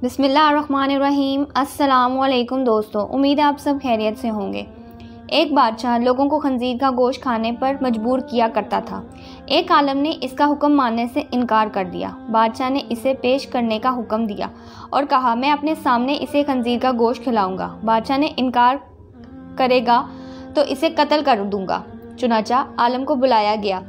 بسم اللہ الرحمن الرحیم۔ السلام علیکم دوستو، امید ہے آپ سب خیریت سے ہوں گے۔ ایک بادشاہ لوگوں کو خنزیر کا گوشت کھانے پر مجبور کیا کرتا تھا۔ ایک عالم نے اس کا حکم ماننے سے انکار کر دیا۔ بادشاہ نے اسے پیش کرنے کا حکم دیا اور کہا میں اپنے سامنے اسے خنزیر کا گوشت کھلاؤں گا۔ بادشاہ نے انکار کرے گا تو اسے قتل کر دوں گا۔ چنانچہ عالم کو بلایا گیا،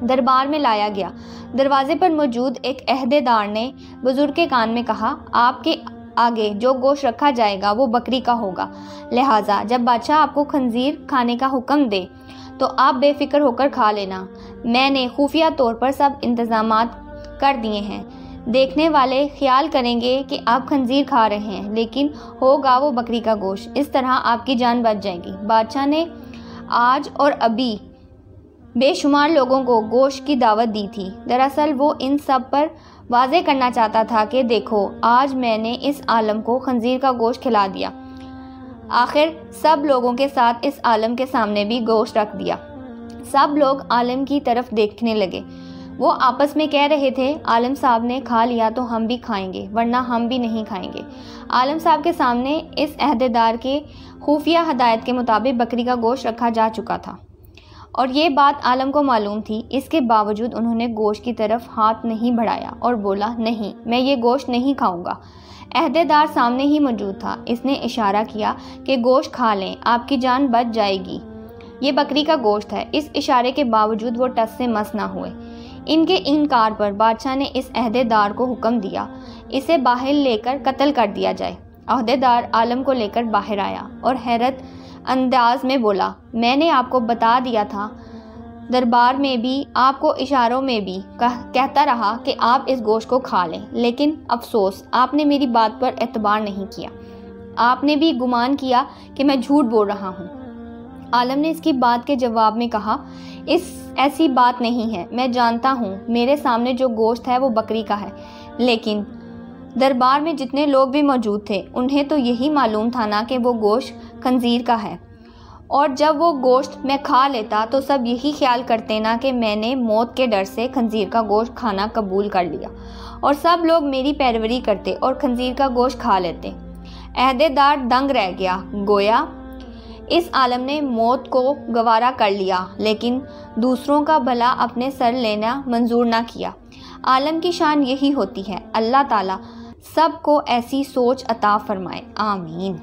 دربار میں لایا گیا۔ دروازے پر موجود ایک عہدے دار نے بزرگ کے کان میں کہا، آپ کے آگے جو گوشت رکھا جائے گا وہ بکری کا ہوگا، لہٰذا جب بادشاہ آپ کو خنزیر کھانے کا حکم دے تو آپ بے فکر ہو کر کھا لینا۔ میں نے خفیہ طور پر سب انتظامات کر دیے ہیں۔ دیکھنے والے خیال کریں گے کہ آپ خنزیر کھا رہے ہیں، لیکن ہوگا وہ بکری کا گوشت۔ اس طرح آپ کی جان بچ جائے گی۔ بادشاہ نے آج اور ابھی بے شمار لوگوں کو گوشت کی دعوت دی تھی۔ دراصل وہ ان سب پر واضح کرنا چاہتا تھا کہ دیکھو، آج میں نے اس عالم کو خنزیر کا گوشت کھلا دیا۔ آخر سب لوگوں کے ساتھ اس عالم کے سامنے بھی گوشت رکھ دیا۔ سب لوگ عالم کی طرف دیکھنے لگے۔ وہ آپس میں کہہ رہے تھے، عالم صاحب نے کھا لیا تو ہم بھی کھائیں گے، ورنہ ہم بھی نہیں کھائیں گے۔ عالم صاحب کے سامنے اس عہدے دار کے خفیہ ہدایت کے مطابق بکری کا گوشت رکھا جا چکا تھا اور یہ بات عالم کو معلوم تھی۔ اس کے باوجود انہوں نے گوشت کی طرف ہاتھ نہیں بڑھایا اور بولا، نہیں، میں یہ گوشت نہیں کھاؤں گا۔ عہدے دار سامنے ہی موجود تھا۔ اس نے اشارہ کیا کہ گوشت کھا لیں، آپ کی جان بچ جائے گی، یہ بکری کا گوشت ہے۔ اس اشارے کے باوجود وہ ٹس سے مس نہ ہوئے۔ ان کے انکار پر بادشاہ نے اس عہدے دار کو حکم دیا، اسے باہر لے کر قتل کر دیا جائے۔ عہدے دار عالم کو لے کر باہر آیا اور حیرت انداز میں بولا، میں نے آپ کو بتا دیا تھا، دربار میں بھی، آپ کو اشاروں میں بھی کہتا رہا کہ آپ اس گوشت کو کھا لیں، لیکن افسوس آپ نے میری بات پر اعتبار نہیں کیا۔ آپ نے بھی گمان کیا کہ میں جھوٹ بول رہا ہوں۔ عالم نے اس کی بات کے جواب میں کہا، ایسی بات نہیں ہے، میں جانتا ہوں میرے سامنے جو گوشت ہے وہ بکری کا ہے، لیکن دربار میں جتنے لوگ بھی موجود تھے انہیں تو یہی معلوم تھا نا کہ وہ گوشت خنزیر کا ہے، اور جب وہ گوشت میں کھا لیتا تو سب یہی خیال کرتے نا کہ میں نے موت کے ڈر سے خنزیر کا گوشت کھانا قبول کر لیا، اور سب لوگ میری پیروی کرتے اور خنزیر کا گوشت کھا لیتے۔ عہدے دار دنگ رہ گیا، گویا اس عالم نے موت کو گوارا کر لیا، لیکن دوسروں کا بھلا اپنے سر لینا منظور نہ کیا۔ عالم کی شان یہی ہوتی ہے۔ اللہ تعالیٰ سب کو ایسی سوچ عطا فرمائے، آمین۔